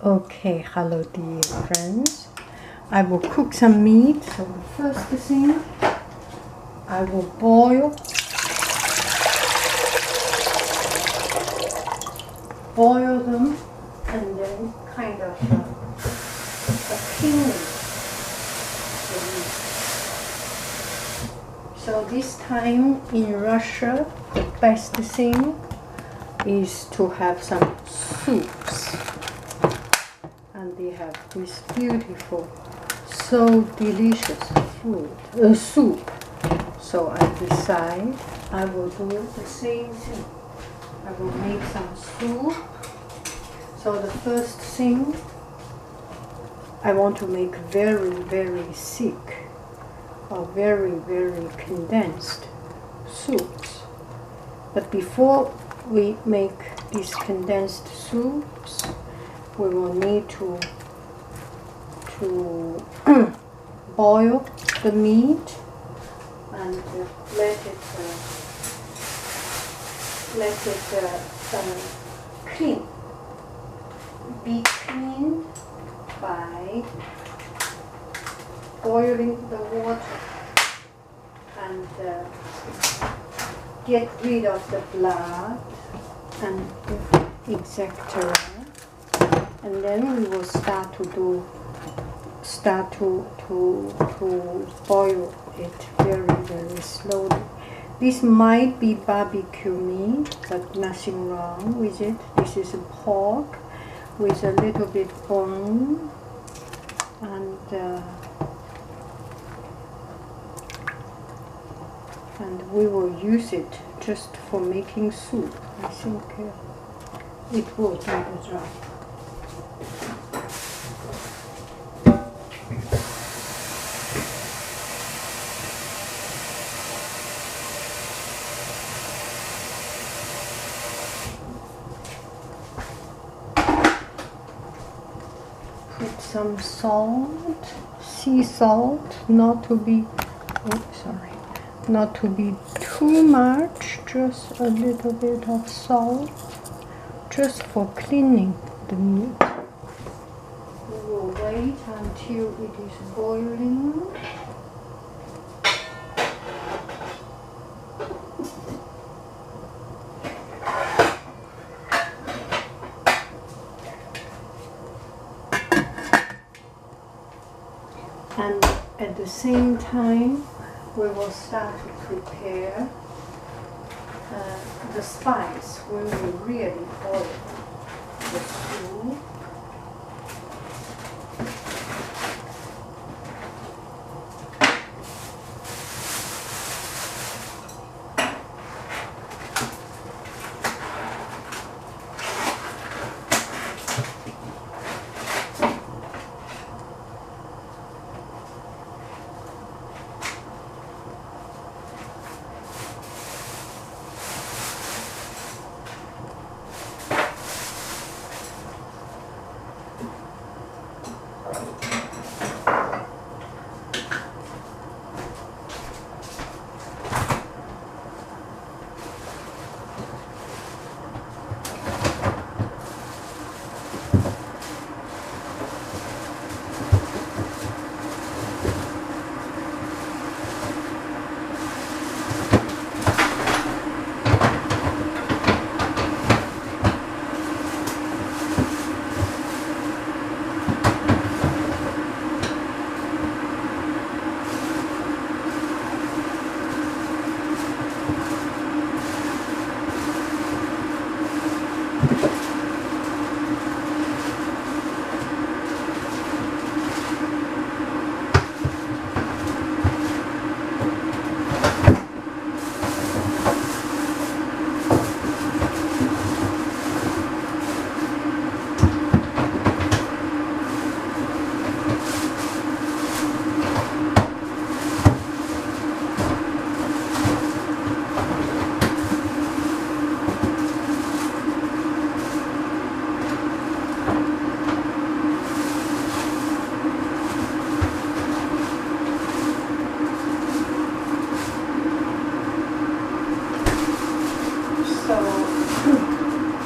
Okay, hello dear friends. I will cook some meat. So the first thing, I will boil them and then kind of clean the meat. So this time in Russia, the best thing is to have some soups. And they have this beautiful, so delicious soup. So I decide I will do the same thing. I will make some soup. So the first thing, I want to make very, very thick or very, very condensed soups. But before we make these condensed soups, we will need to boil the meat and let it clean. Be cleaned by boiling the water and get rid of the blood and etc. And then we will start to boil it very, very slowly. This might be barbecue meat, but nothing wrong with it. This is pork with a little bit bone, and we will use it just for making soup. I think it will do the job. Put some salt, sea salt, not to be too much, just a little bit of salt, just for cleaning the meat. We will wait until it is boiling. And at the same time, we will start to prepare the spice when we really boil the soup.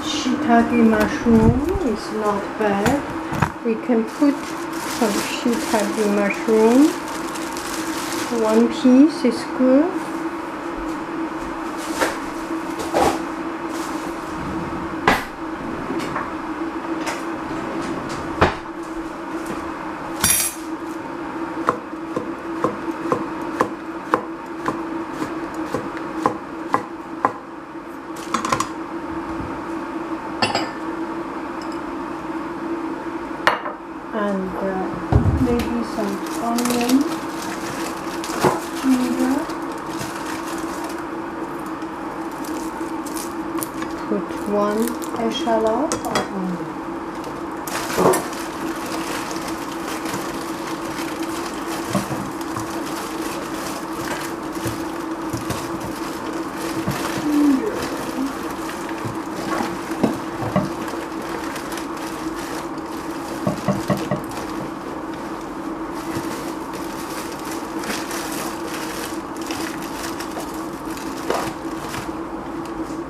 Shiitake mushroom is not bad. We can put some shiitake mushroom. One piece is good. And maybe some onion, ginger. Put one echalot or onion.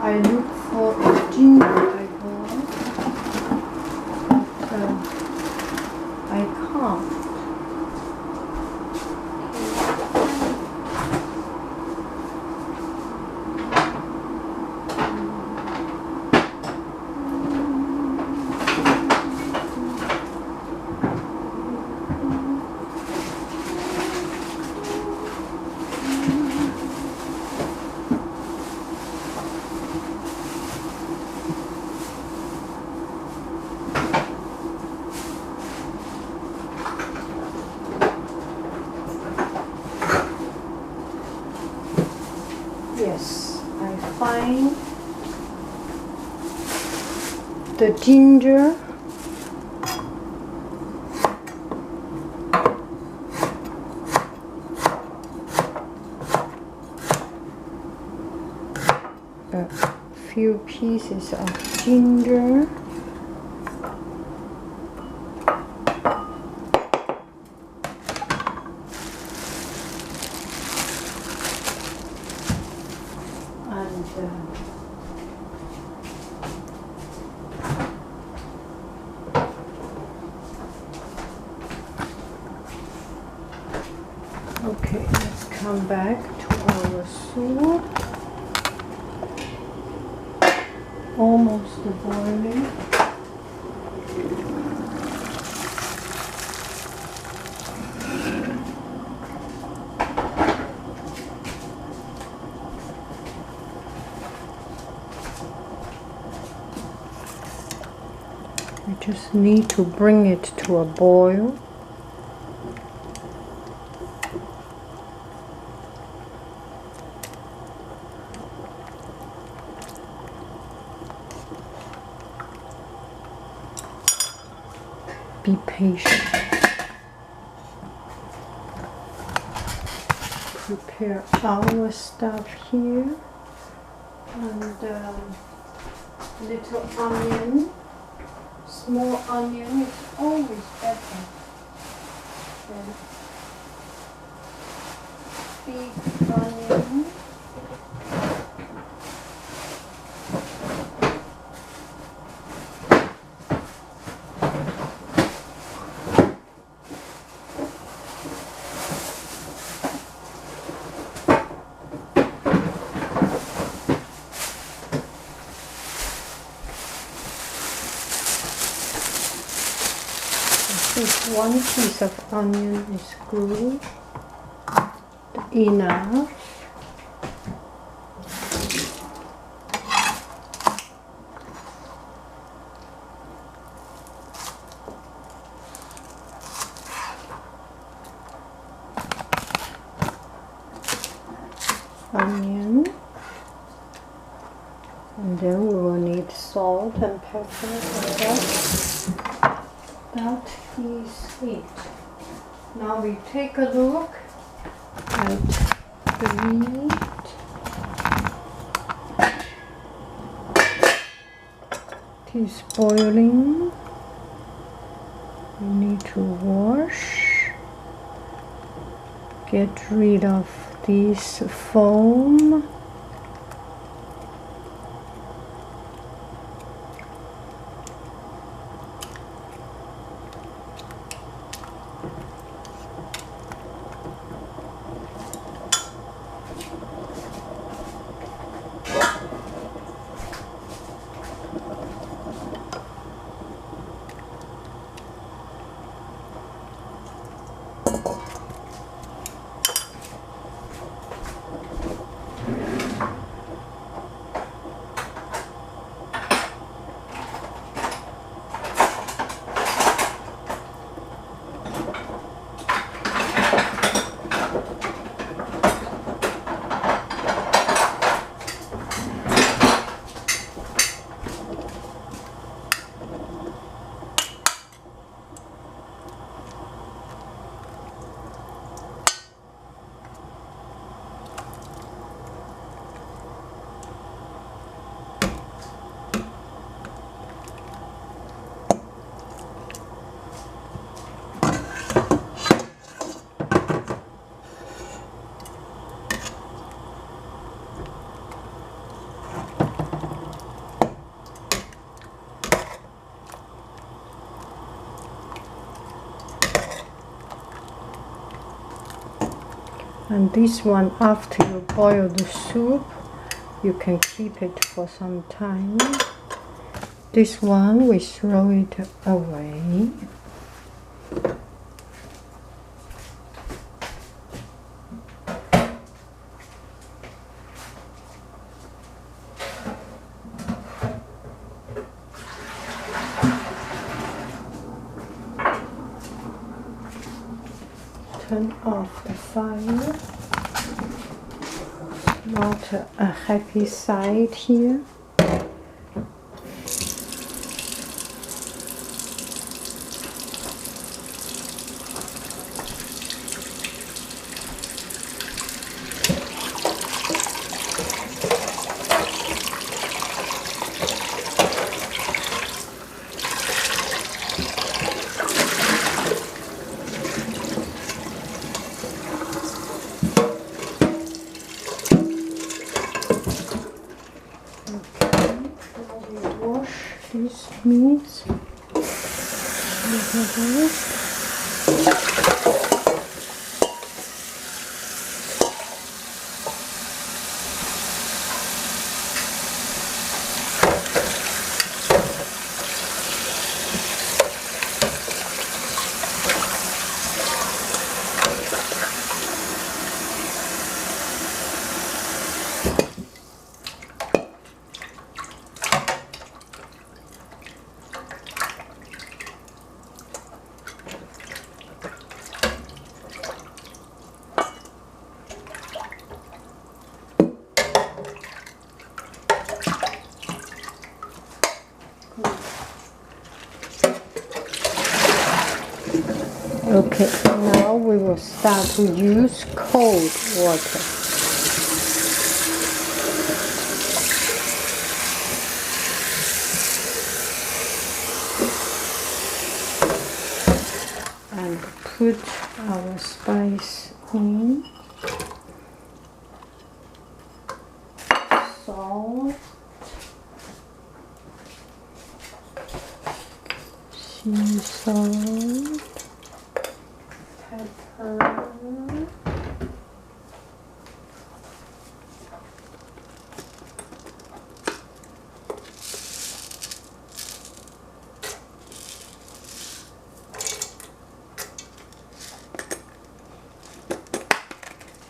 I look for a ginger eyeball, but I can't. Yes, I find the ginger. A few pieces of ginger. Okay, let's come back to our soup. Almost boiling. We just need to bring it to a boil. Be patient. Prepare our stuff here. And little onion. Small onion is always better than big onion. One piece of onion is good enough. Onion, and then we will need salt and pepper and that. That is it. Now we take a look at the meat. It is boiling. We need to wash. Get rid of this foam. And this one, after you boil the soup, you can keep it for some time. This one, we throw it away. Turn off the fire. Not a happy sight here. These meats. Okay, now we will start to use cold water. And put our spice in. Salt. Sea salt. Pepper.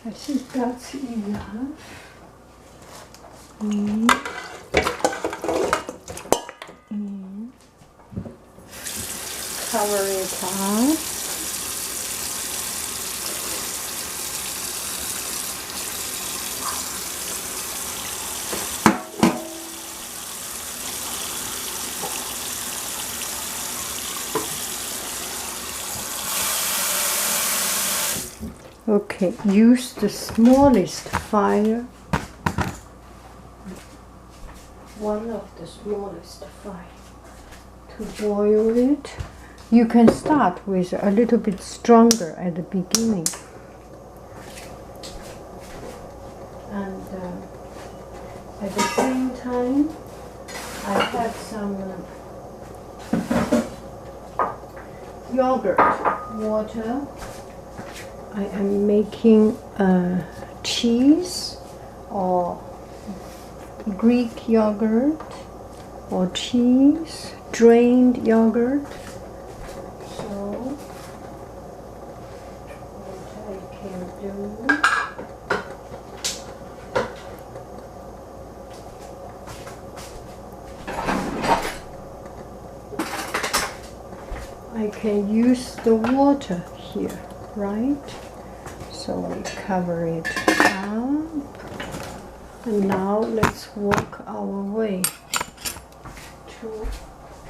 I think that's enough. Cover it up. Okay, use the smallest fire. One of the smallest fire to boil it. You can start with a little bit stronger at the beginning. And at the same time, I have some yogurt water. I am making cheese or Greek yogurt or cheese, drained yogurt. So what I can do, I can use the water here, right? So we cover it up, and now let's work our way to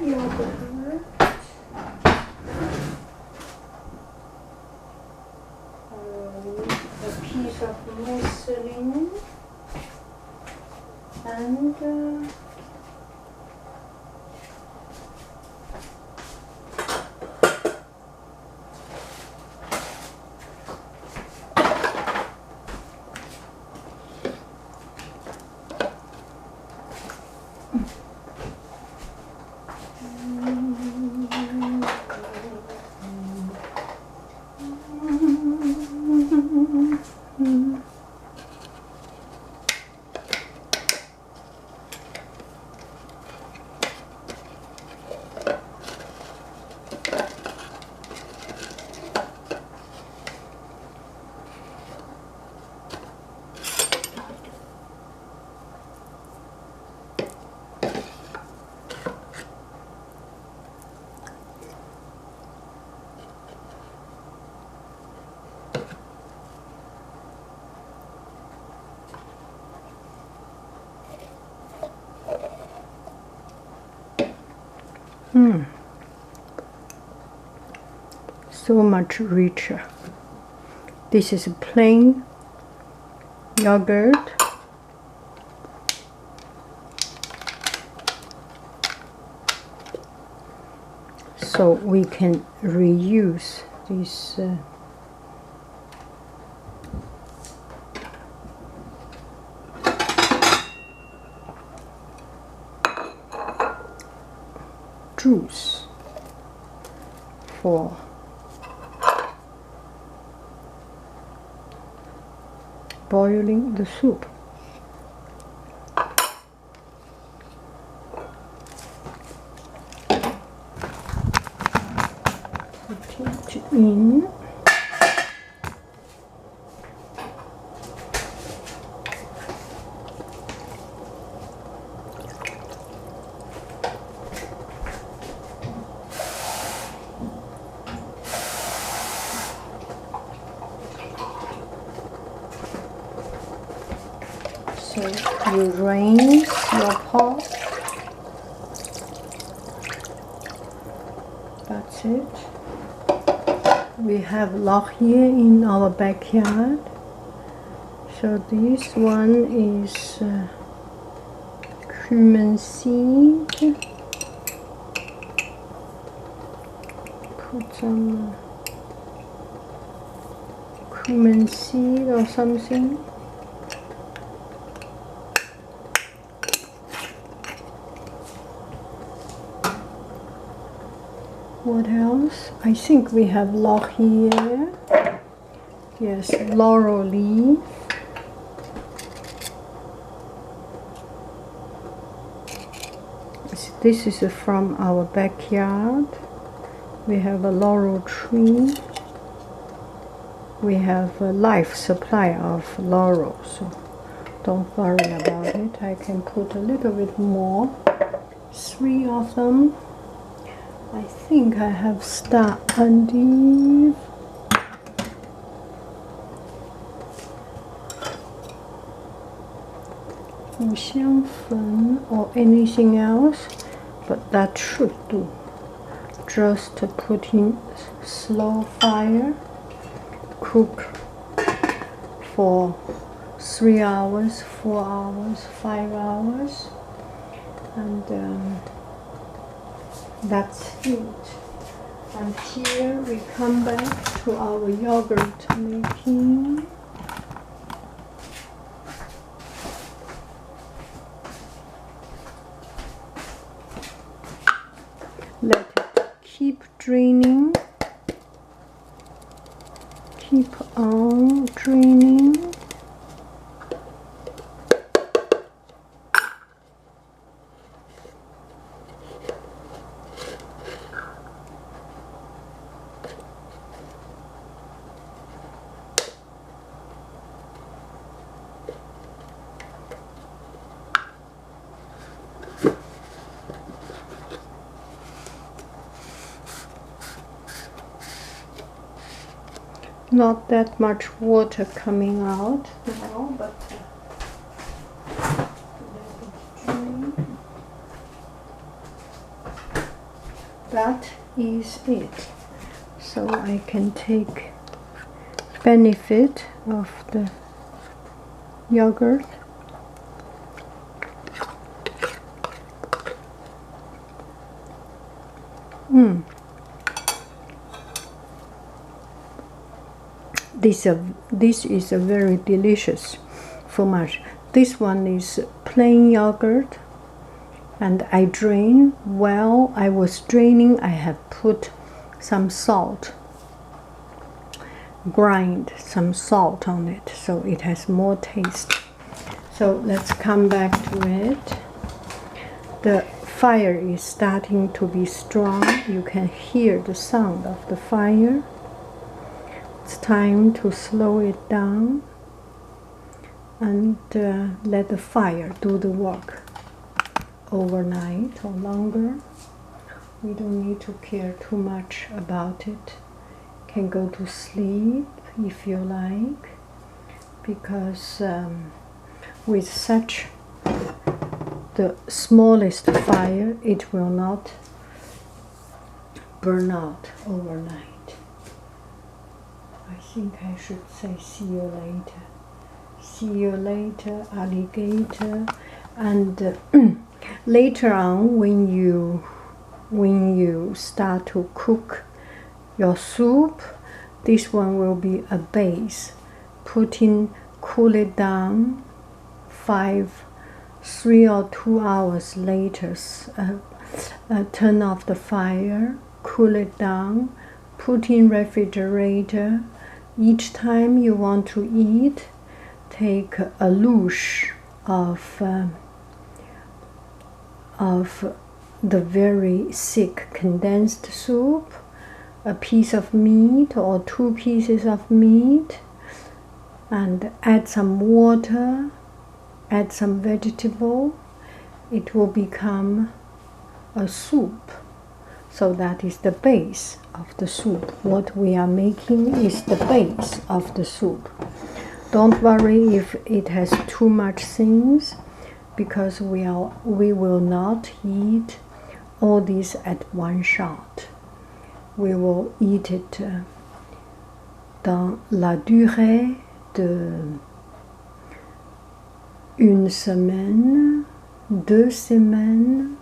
yogurt. A piece of muslin and So much richer. This is plain yogurt. So we can reuse this juice for boiling the soup. Put it in. So you rinse your pot. That's it. We have laurier in our backyard. So this one is cumin seed. Put some cumin seed or something. What else? I think we have laurier. Yes, laurel leaf. This is from our backyard. We have a laurel tree. We have a life supply of laurel, so don't worry about it. I can put a little bit more. 3 of them. I think I have star anise. Or anything else, but that should do. Just to put in slow fire, cook for 3 hours, 4 hours, 5 hours, and that's it. And here we come back to our yogurt making. Let it keep draining. Keep on draining. Not that much water coming out now, but let it drain. That is it. So I can take benefit of the yogurt. This is a very delicious fromage. This one is plain yogurt, and I drain. While I was draining, I have put some salt, grind some salt on it, so it has more taste. So let's come back to it. The fire is starting to be strong. You can hear the sound of the fire. It's time to slow it down and let the fire do the work overnight or longer. We don't need to care too much about it. Can go to sleep if you like, because with such the smallest fire, it will not burn out overnight. I think I should say see you later. See you later, alligator. And later on, when you start to cook your soup, this one will be a base. Cool it down. 3 or 2 hours later, turn off the fire, cool it down, put in refrigerator. Each time you want to eat, take a louche of the very thick condensed soup, a piece of meat or 2 pieces of meat, and add some water, add some vegetable. It will become a soup. So that is the base of the soup. What we are making is the base of the soup. Don't worry if it has too much things, because we will not eat all this at one shot. We will eat it dans la durée de 1 semaine, 2 semaines,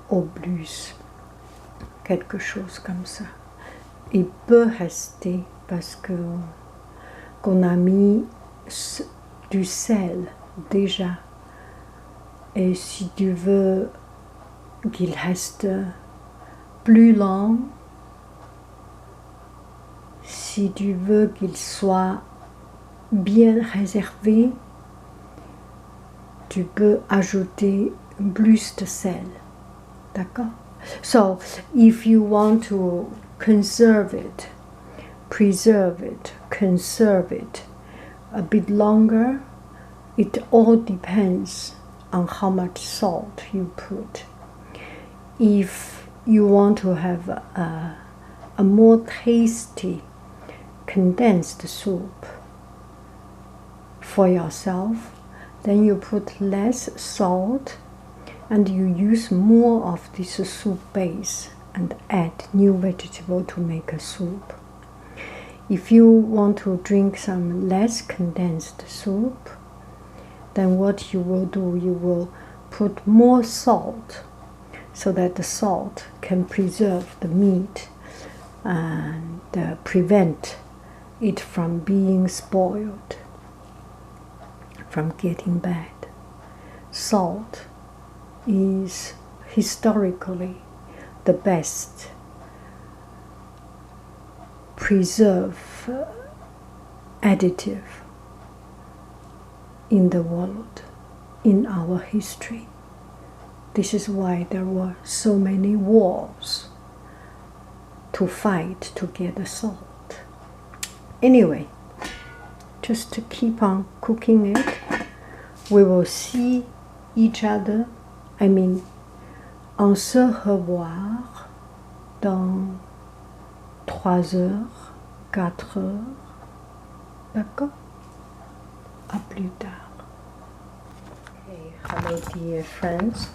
au plus, quelque chose comme ça. Il peut rester parce que qu'on a mis du sel déjà. Et si tu veux qu'il reste plus long, si tu veux qu'il soit bien réservé, tu peux ajouter plus de sel. D'accord? So, if you want to conserve it, preserve it, conserve it a bit longer, it all depends on how much salt you put. If you want to have a more tasty condensed soup for yourself, then you put less salt and you use more of this soup base and add new vegetable to make a soup. If you want to drink some less condensed soup, then what you will do, you will put more salt so that the salt can preserve the meat and prevent it from being spoiled, from getting bad. Salt is historically the best preserve additive in the world, in our history. This is why there were so many wars to fight to get the salt. Anyway, just to keep on cooking it, we will see each other. I mean, on se revoir dans 3 heures, 4 heures. D'accord? À plus tard. Okay, hello dear friends.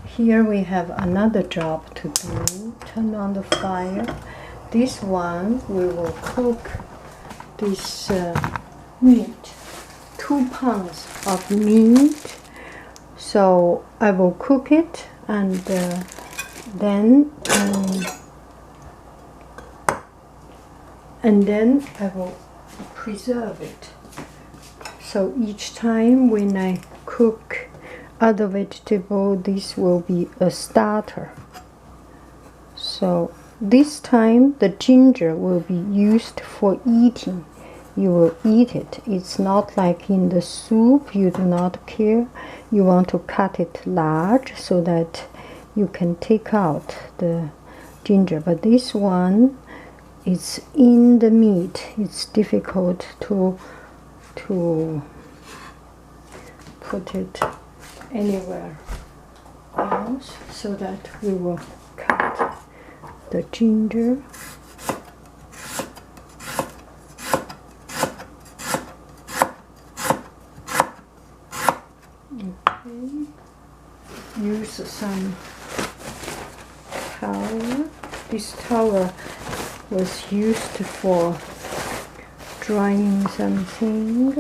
Here we have another job to do. Turn on the fire. This one we will cook this meat. 2 pounds of meat. So I will cook it and then I will preserve it. So each time when I cook other vegetable, this will be a starter. So this time the ginger will be used for eating. You will eat it. It's not like in the soup, you do not care. You want to cut it large so that you can take out the ginger. But this one, it's in the meat. It's difficult to put it anywhere else, so that we will cut the ginger. Okay. Use some this towel was used for drying something.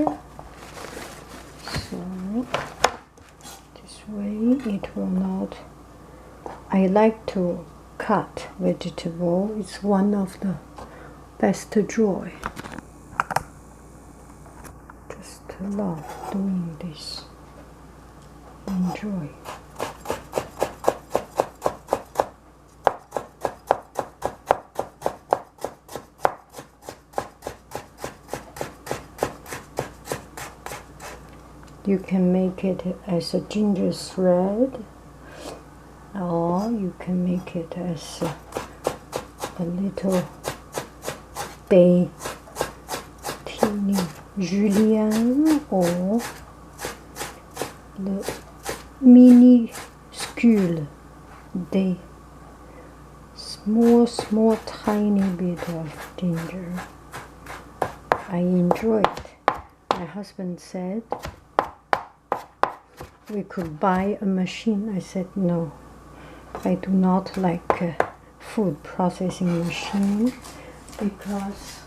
So this way it will not. I like to cut vegetable. It's one of the best joy. Just love doing this. Enjoy. You can make it as a ginger thread, or you can make it as a little day teeny julienne, or the minuscule day, small tiny bit of ginger. I enjoy it. My husband said we could buy a machine. I said no, I do not like a food processing machine, because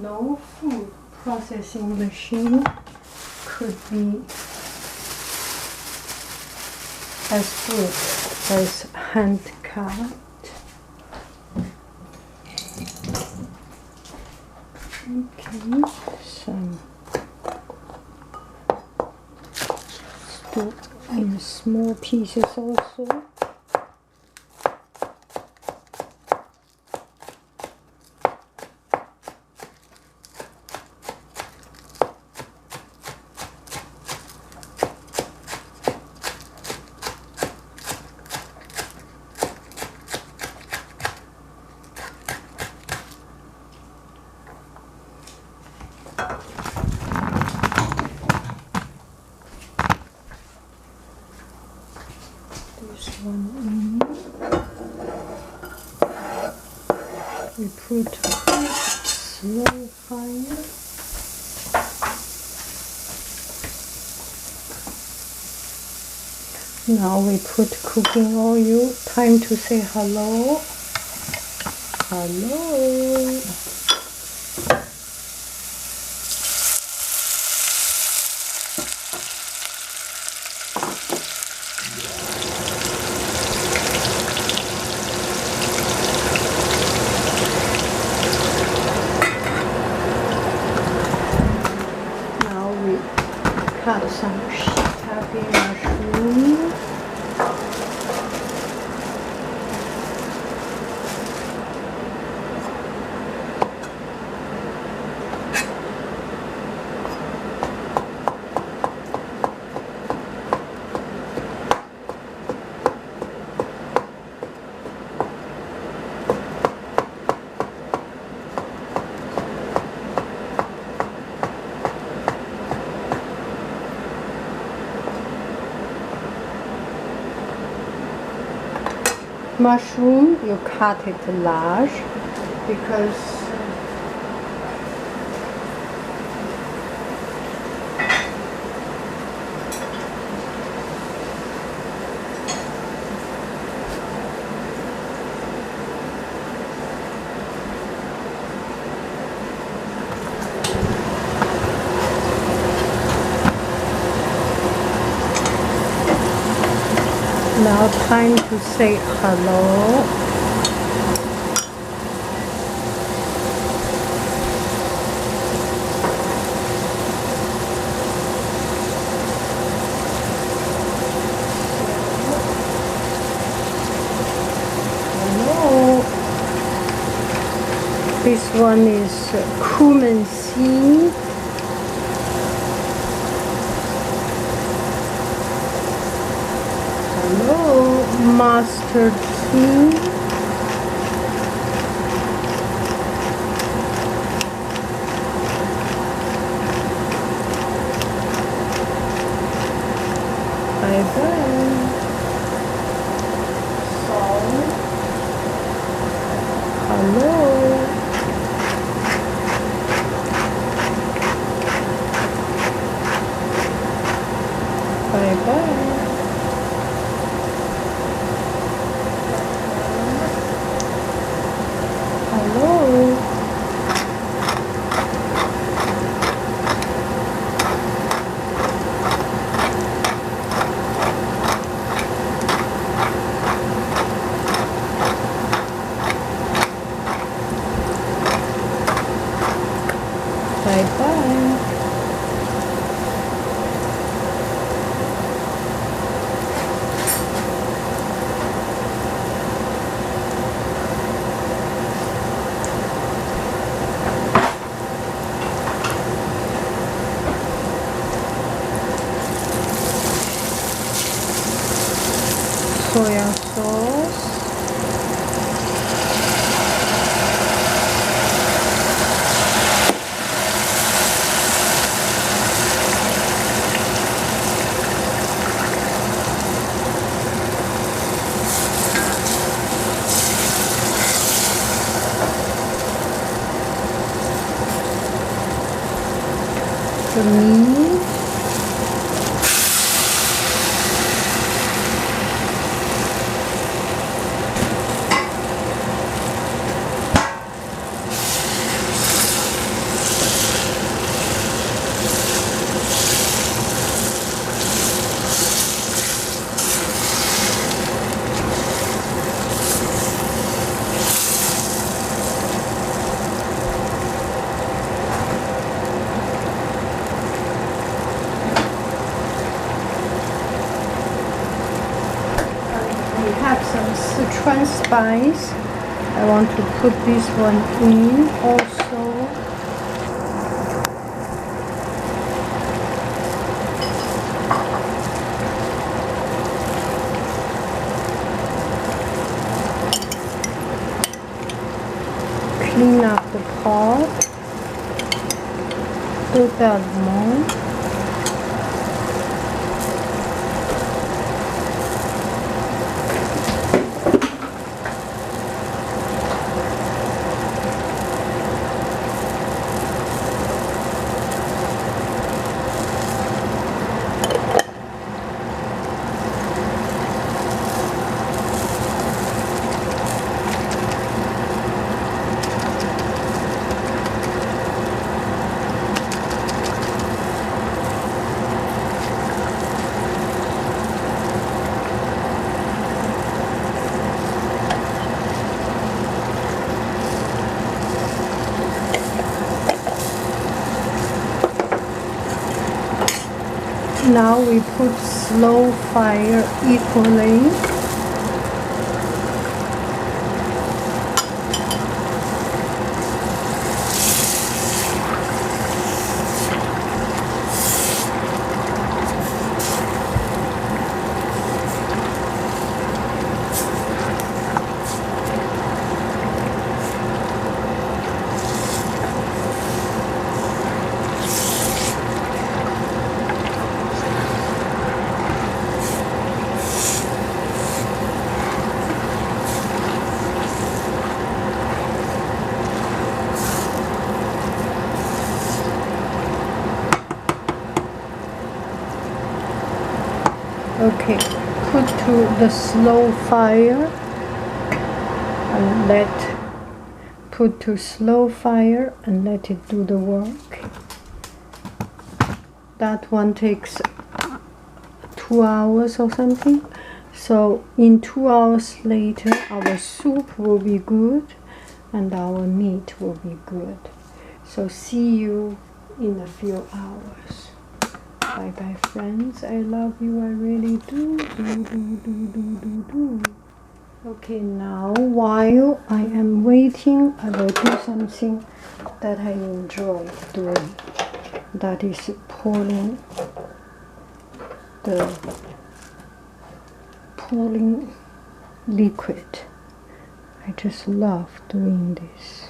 no food processing machine could be as good as hand cut. Okay, some in small pieces also. This one in. We put slow fire. Now we put cooking oil. Time to say hello. Hello. Cut some shiitake mushroom. Mushroom, you cut it large, because now time to say hello. Hello. This one is cumin seed. Hello, mustard seed. Bye-bye. Salt. Hello. Bye-bye. soya sauce. The meat. We have some Sichuan spice. I want to put this one in also. Clean up the pot. Totalement. Now we put slow fire equally. Okay, put to the slow fire and put to slow fire and let it do the work. That one takes 2 hours or something. So in 2 hours later, our soup will be good and our meat will be good. So see you in a few hours. Bye bye friends, I love you, I really do. Okay, now while I am waiting, I will do something that I enjoy doing. That is pouring liquid. I just love doing this.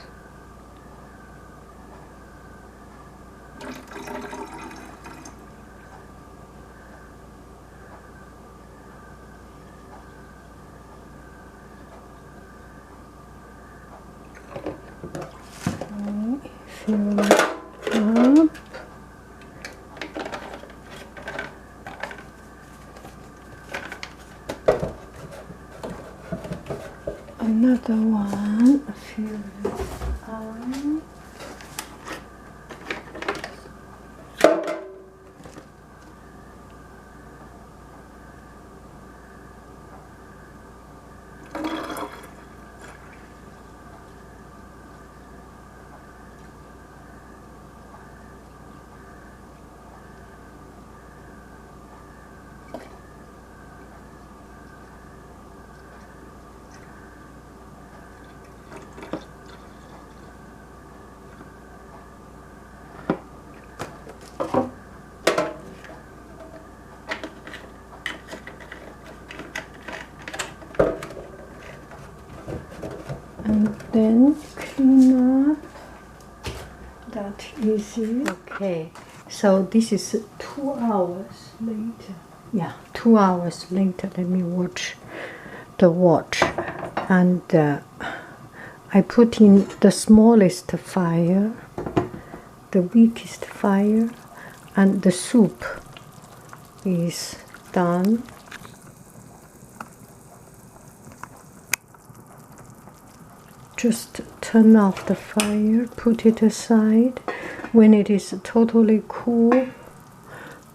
Fill it up. Another one. Fill it up. And then clean up. That is it. Okay, so this is 2 hours later. Yeah, 2 hours later. Let me watch the watch. And I put in the smallest fire, the weakest fire, and the soup is done. Just turn off the fire, put it aside. When it is totally cool,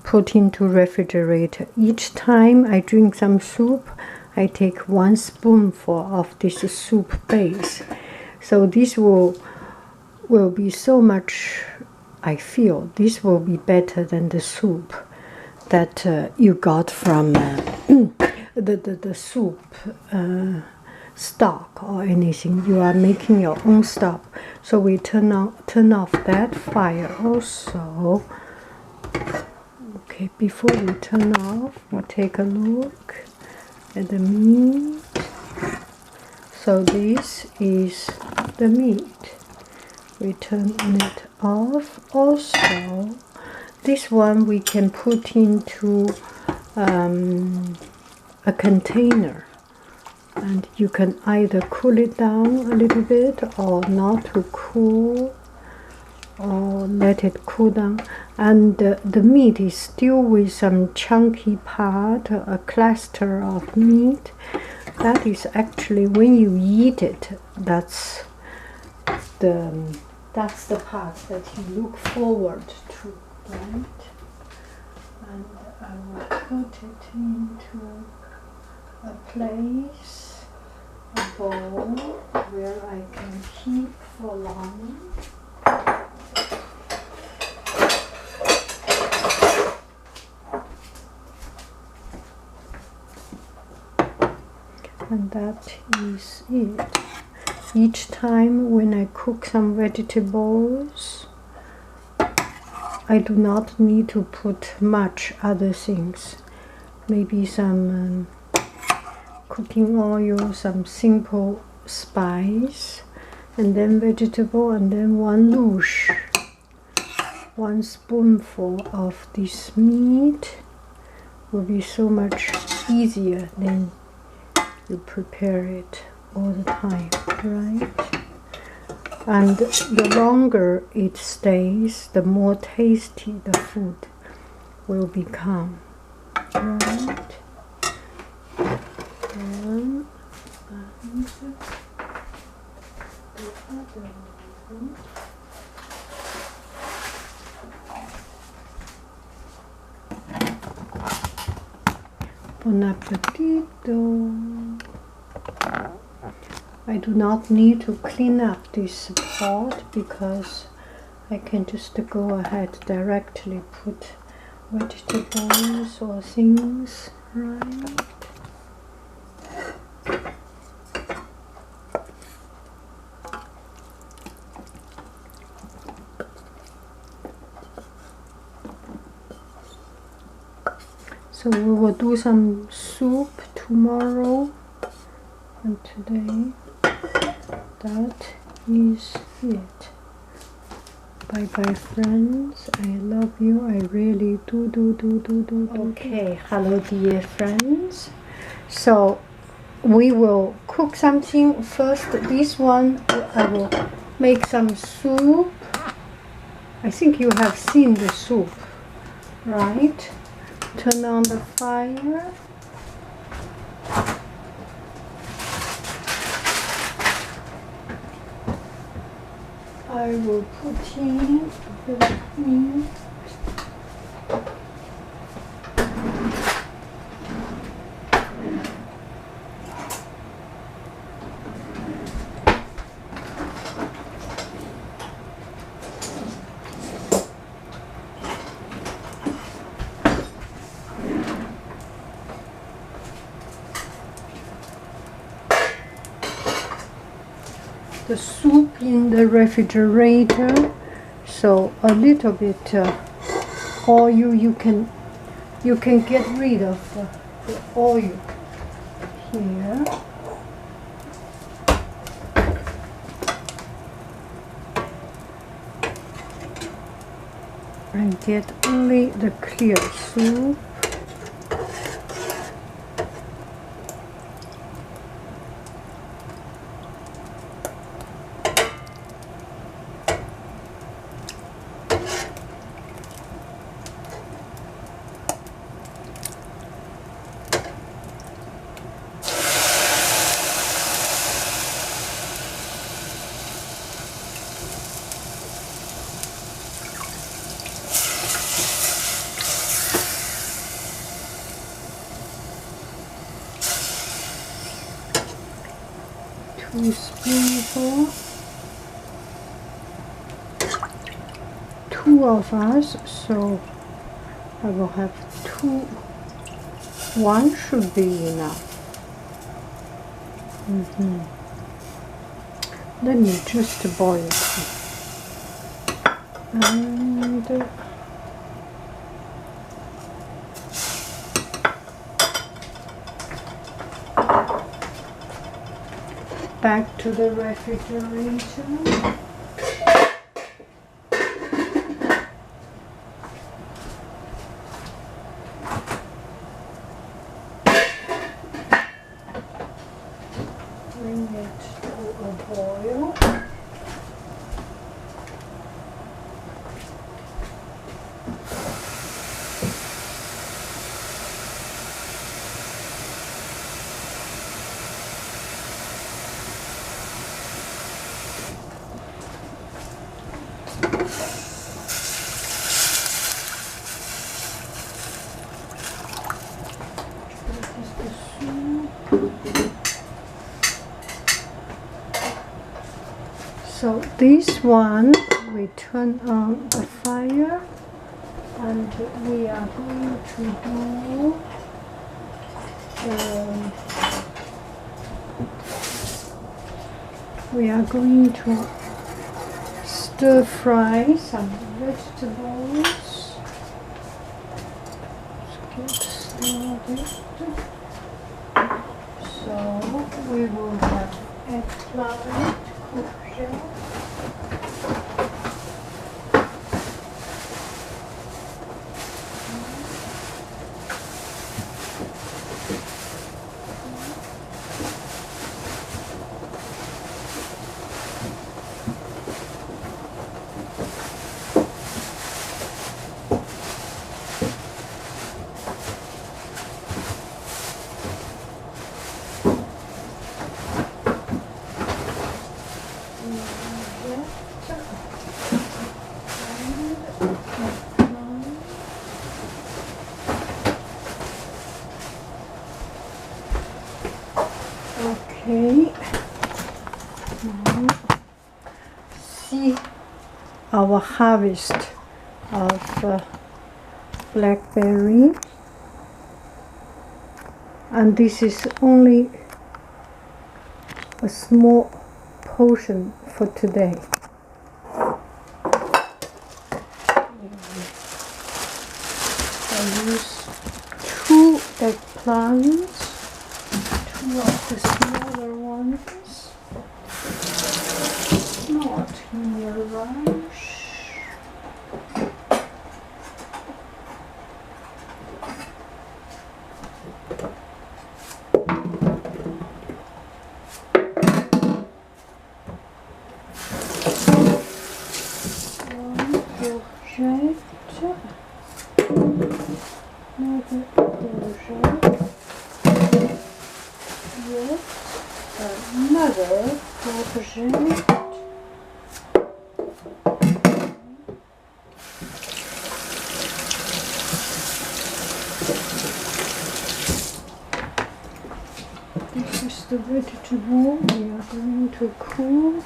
put into refrigerator. Each time I drink some soup, I take 1 spoonful of this soup base. So this will be so much, I feel, this will be better than the soup that you got from the soup stock or anything. You are making your own stock. So we turn off that fire also. Okay, before we turn off, we take a look at the meat. So this is the meat. We turn it off. Also, this one we can put into a container, and you can either cool it down a little bit or not to cool, or let it cool down. And the meat is still with some chunky part, a cluster of meat. That is actually, when you eat it, that's the part that you look forward to, right? And I will put it into a place, a bowl where I can keep for long. And that is it. Each time when I cook some vegetables, I do not need to put much other things. Maybe some cooking oil, some simple spice, and then vegetable, and then 1 louche, 1 spoonful of this meat will be so much easier than you prepare it all the time, right? And the longer it stays, the more tasty the food will become, right? And the other one. Buon appetito! I do not need to clean up this pot because I can just go ahead directly put vegetables or things, right? So we will do some soup tomorrow, and today that is it. Bye bye friends, I love you, I really do. Okay, hello dear friends. So we will cook something first. This one I will make some soup. I think you have seen the soup, right? Turn on the fire. I will put in the meat. The soup in the refrigerator, so a little bit oil. You can get rid of the oil here. get only the clear soup. Spoonful. 2 of us, so I will have 2. 1 should be enough. Then you just boil it. And back to the refrigerator. Bring it to a boil. So this one, we turn on the fire and we are going to do we are going to stir fry some vegetables. Let's get started. So we will have eggplant, courgette, okay. Now see our harvest of blackberry, and this is only a small portion for today. I use 2 eggplants, 2 of the smaller ones, not in a rush. Another courgette, yes, another courgette, this is the vegetable we are going to cook.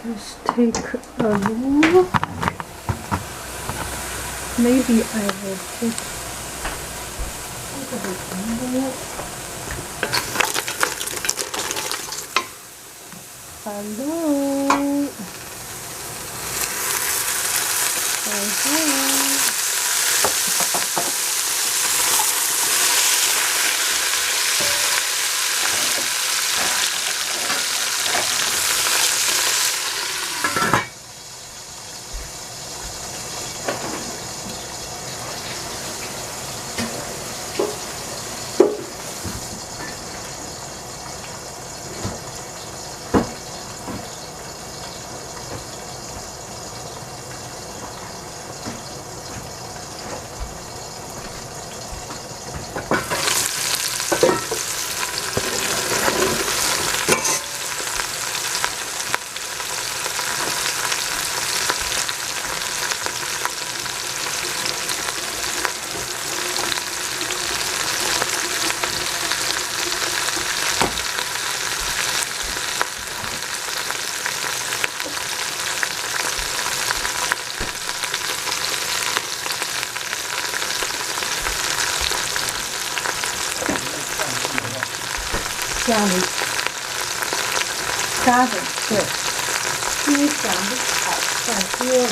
Let's take a look. Maybe I will take a little bit more. Hello. Hello.家里对，因为想不好放锅里。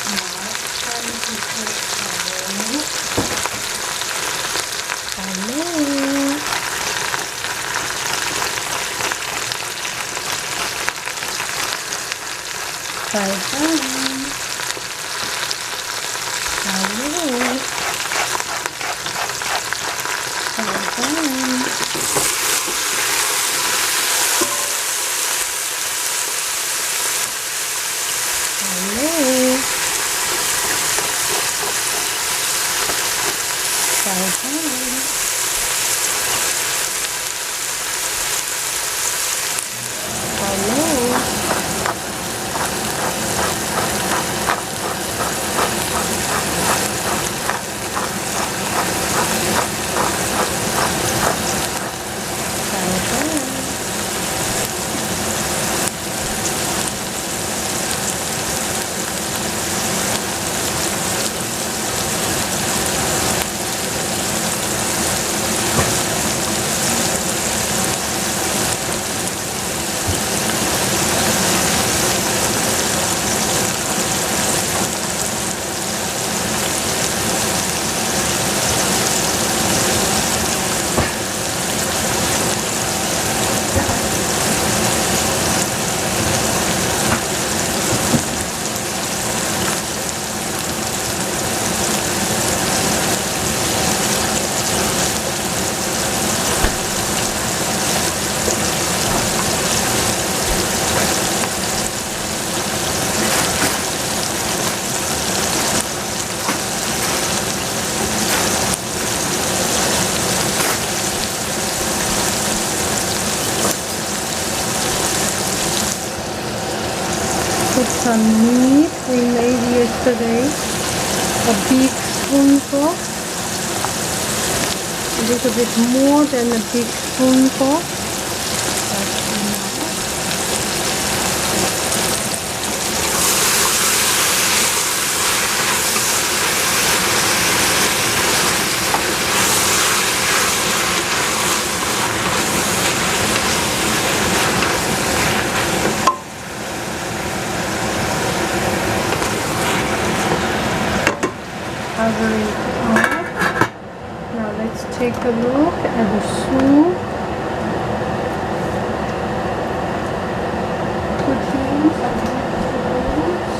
拿3几颗糖。Hello。拜拜。Hello。Put some meat we made yesterday, a big spoonful, a little bit more than a big spoonful. Cover it up. Now let's take a look at the soup. Put in some vegetables.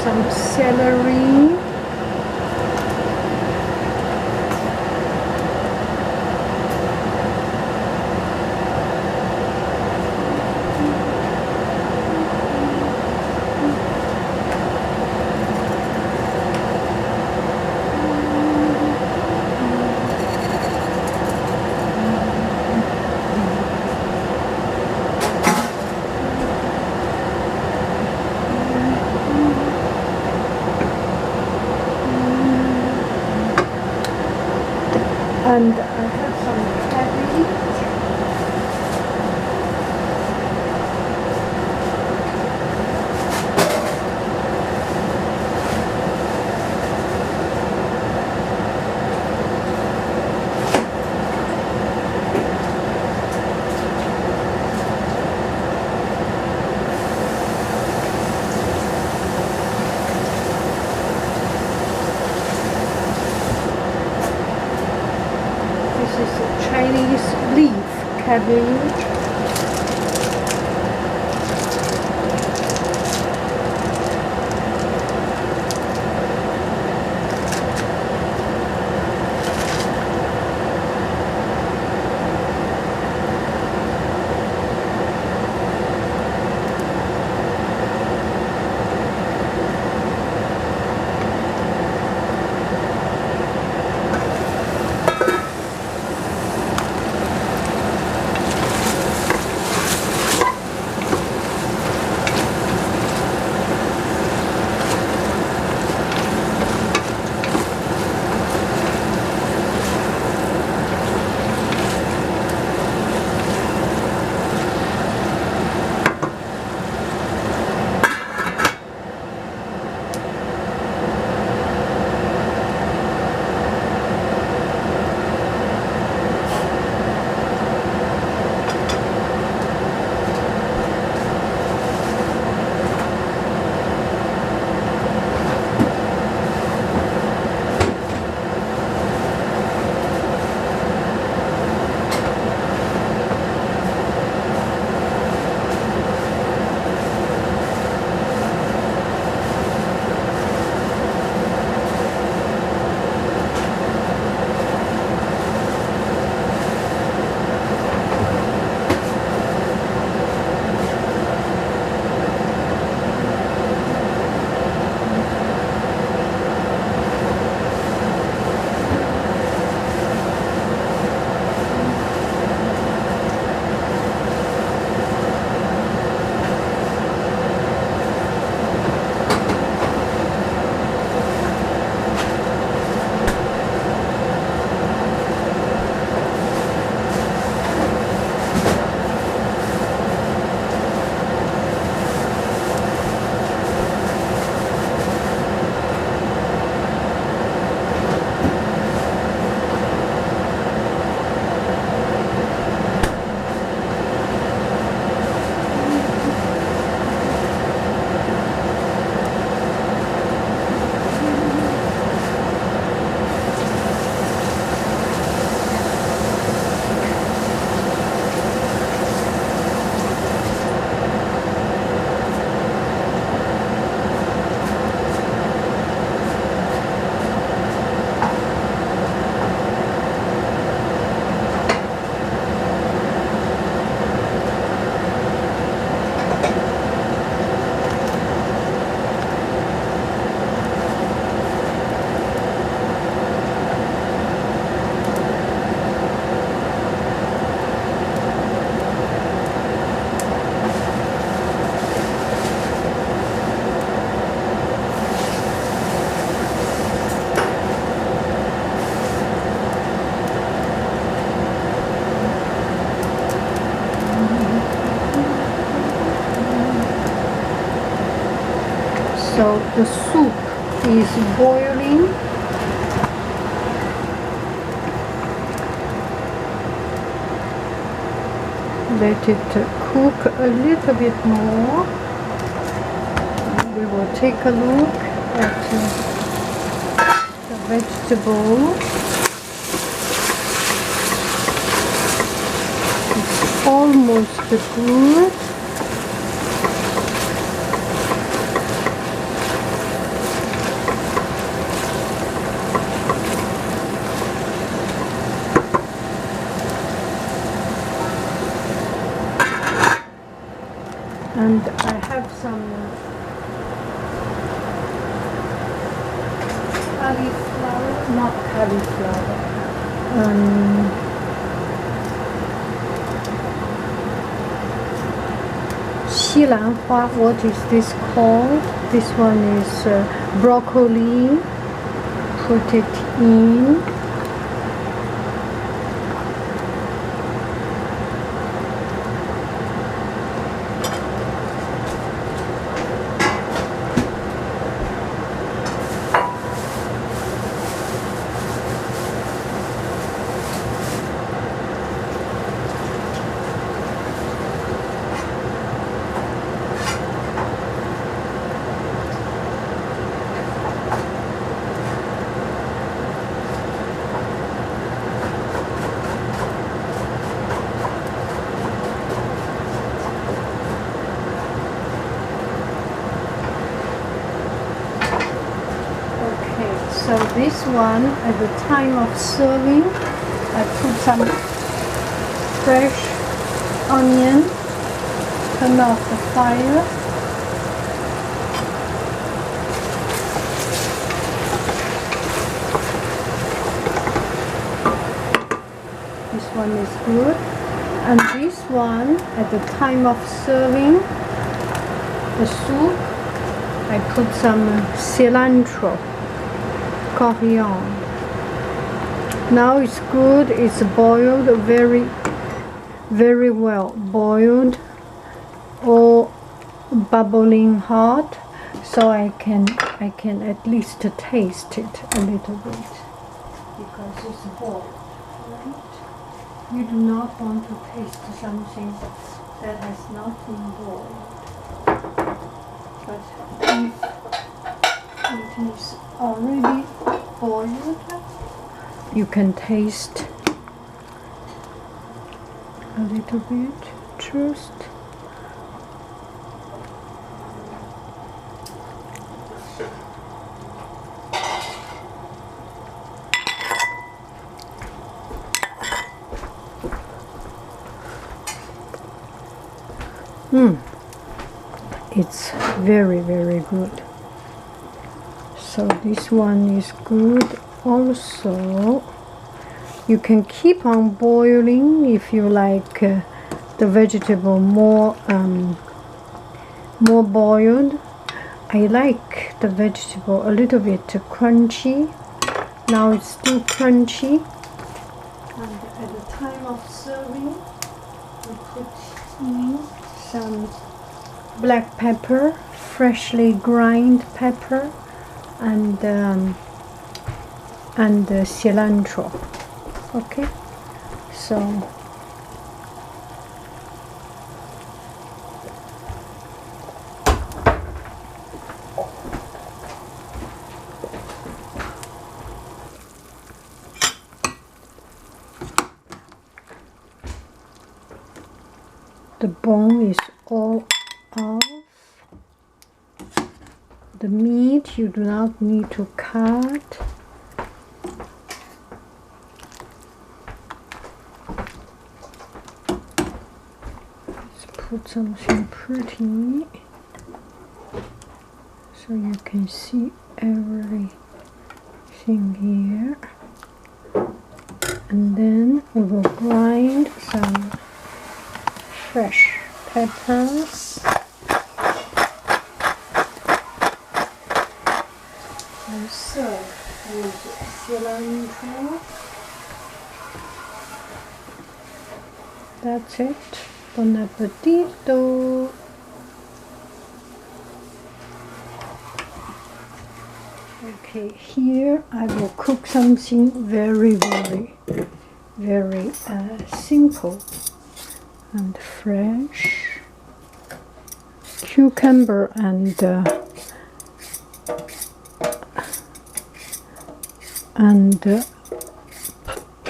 some celery. And I have some cabbage. This is a Chinese leaf cabbage. So the soup is boiling. Let it cook a little bit more. We will take a look at the vegetable. It's almost good. And I have some cauliflower, not cauliflower, 西兰花. What is this called? This one is broccoli. Put it in. So this one, at the time of serving, I put some fresh onion, turn off the fire. This one is good. And this one, at the time of serving the soup, I put some cilantro. Coriander. Now it's good. It's boiled very well boiled, or bubbling hot, so I can at least taste it a little bit because it's boiled. Right? You do not want to taste something that has not been boiled. But if it is already boiled, you can taste a little bit first. It's very good. So this one is good also. You can keep on boiling if you like the vegetable more boiled. I like the vegetable a little bit crunchy. Now it's still crunchy. And at the time of serving, we put in some black pepper, freshly ground pepper, and cilantro. Okay, so the bone is all off. The meat you do not need to cut. Let's put something pretty so you can see everything here. And then we will grind some fresh peppers. And serve with cilantro. That's it. Bon appetito. Okay, here I will cook something very simple and fresh. Cucumber and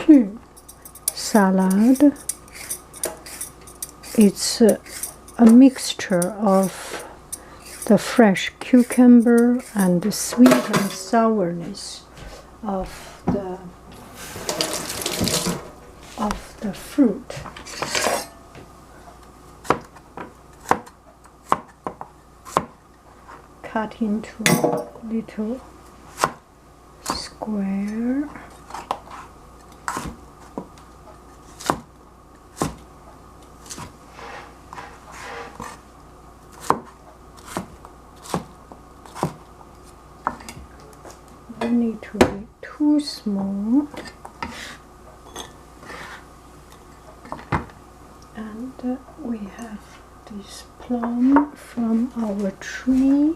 plum salad. It's a mixture of the fresh cucumber and the sweet and sourness of the fruit. cut into little square. Don't need to be too small. And we have this plum from our tree.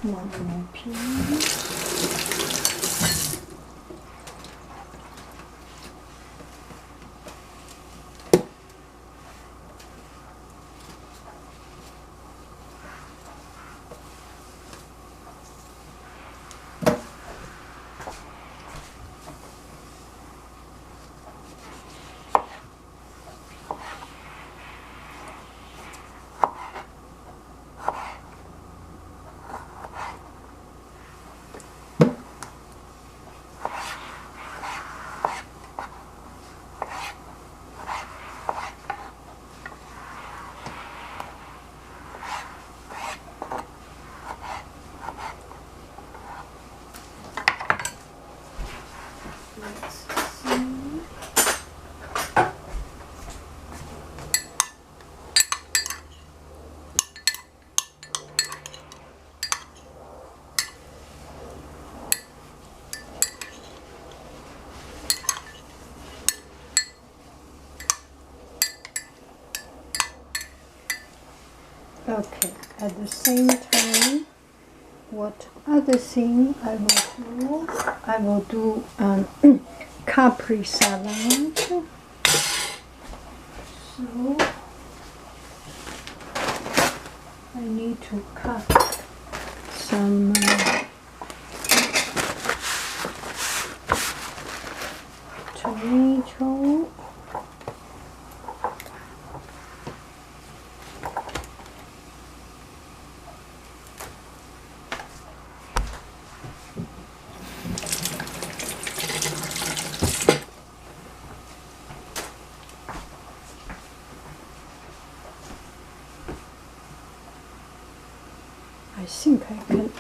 One more piece. Okay, at the same time, what other thing I will do? I will do Capri salad. So I need to cut some tomato. I think I can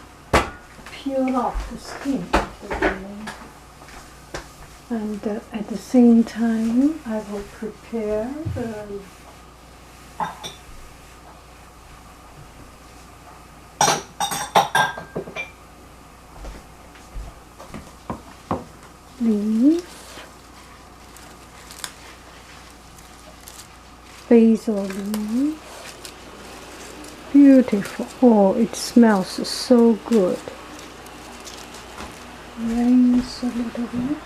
peel off the skin of the lemon. And at the same time, I will prepare the leaf, basil leaf. Beautiful. Oh, it smells so good. Rinse a little bit.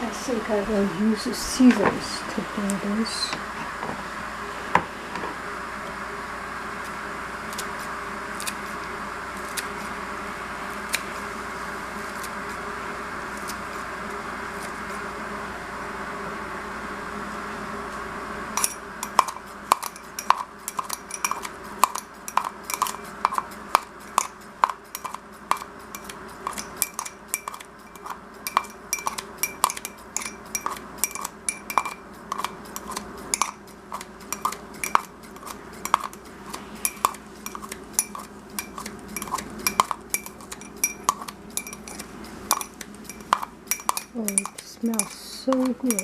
I think I will use scissors to do this. Oh, it smells so good.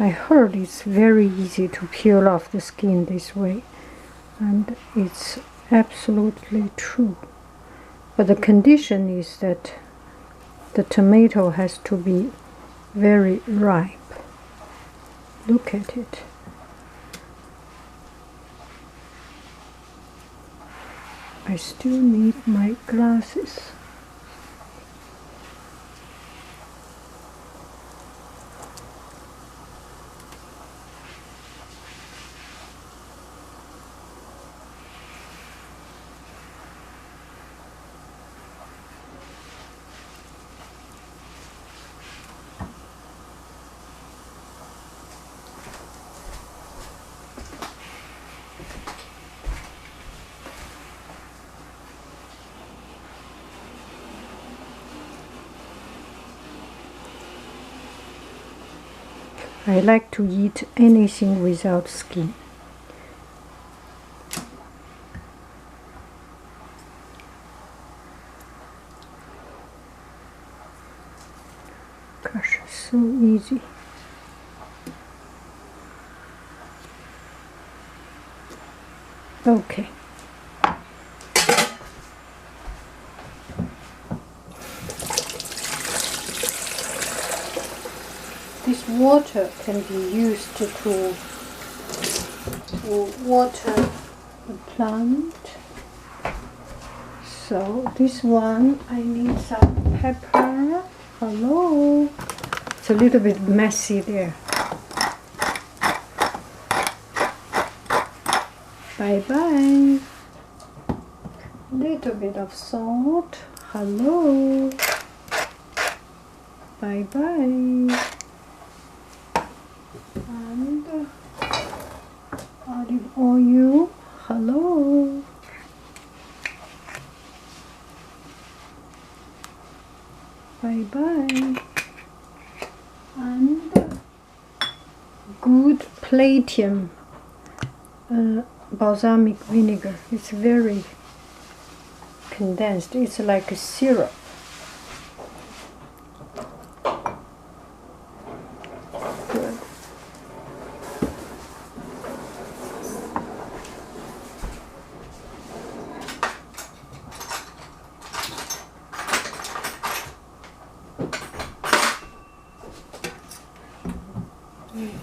I heard it's very easy to peel off the skin this way, and it's absolutely true. But the condition is that the tomato has to be very ripe. Look at it. I still need my glasses. I like to eat anything without skin. Gosh, so easy. Okay. This water can be used to water the plant. So this one, I need some pepper. Hello. It's a little bit messy there. Bye-bye. Little bit of salt. Hello. Bye-bye. And olive oil. Hello. Bye-bye. And good Platinum balsamic vinegar. It's very condensed. It's like a syrup. Good.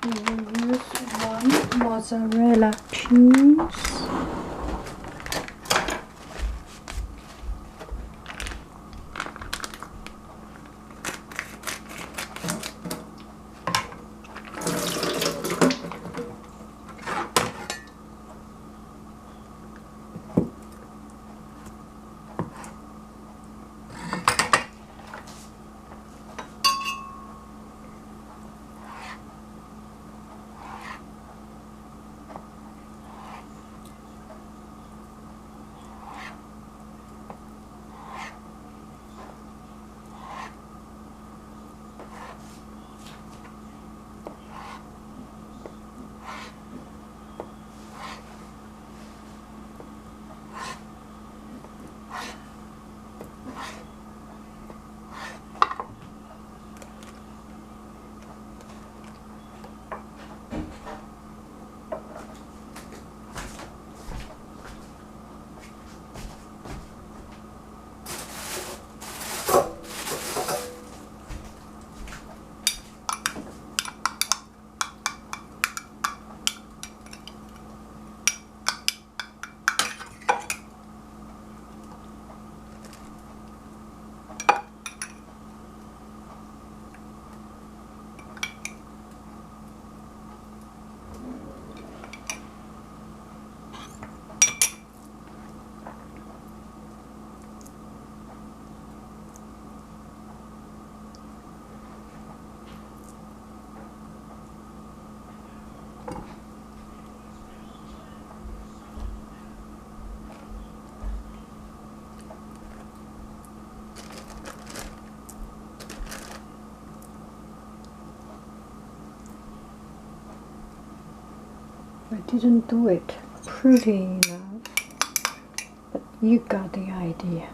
We will use one mozzarella cheese. I didn't do it pretty enough, but you got the idea.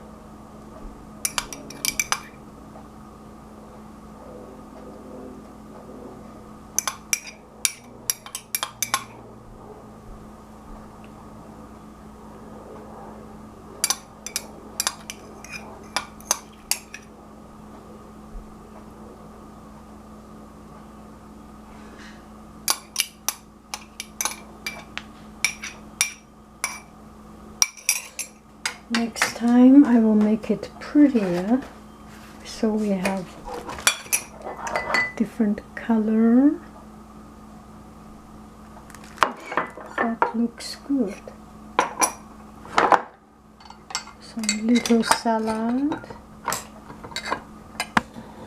Next time I will make it prettier, so we have different color. That looks good. Some little salad.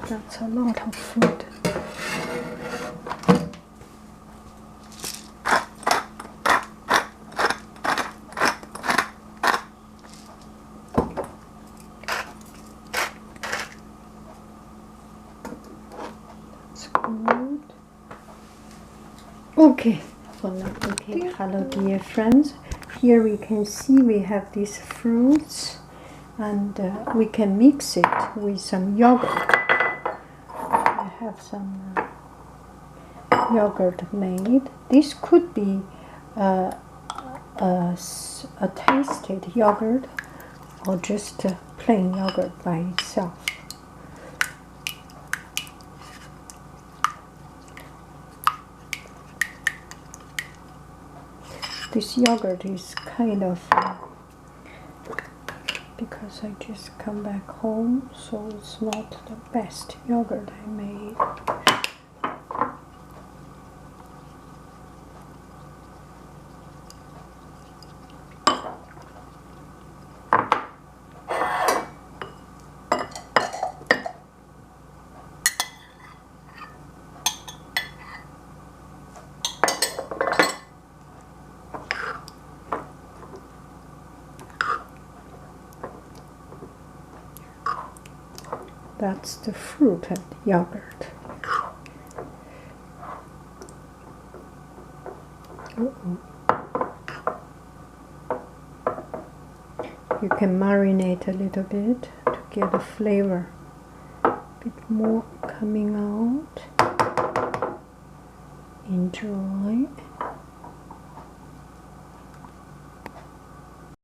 That's a lot of food. Okay, hello dear friends. Here we can see we have these fruits, and we can mix it with some yogurt. I have some yogurt made. This could be a tasted yogurt or just plain yogurt by itself. This yogurt is kind of, because I just come back home, so it's not the best yogurt I made. That's the fruit and yogurt. You can marinate a little bit to get the flavor a bit more coming out. Enjoy.